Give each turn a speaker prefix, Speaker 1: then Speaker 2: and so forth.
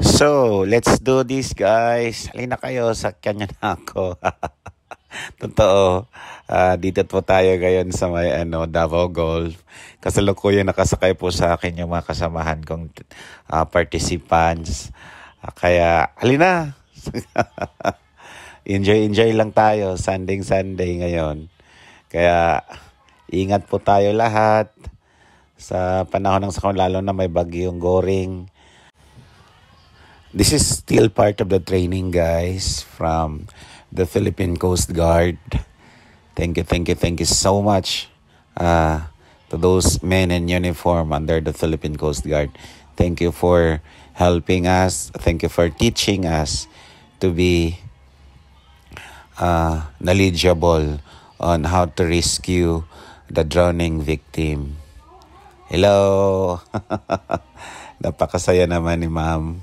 Speaker 1: So, let's do this guys. Halina kayo, sakyan nyo na ako. Totoo. Dito po tayo ngayon sa may Davao Golf. Kasalukuyan nakasakay po sa akin yung mga kasamahan kong participants. Kaya, halina. Enjoy lang tayo. Sunday ngayon. Kaya, ingat po tayo lahat. Sa panahon ng sakon, lalo na may bagyong Goring. This is still part of the training, guys, from the Philippine Coast Guard. Thank you so much to those men in uniform under the Philippine Coast Guard. Thank you for helping us. Thank you for teaching us to be knowledgeable on how to rescue the drowning victim. Hello! Napakasaya naman ni Ma'am.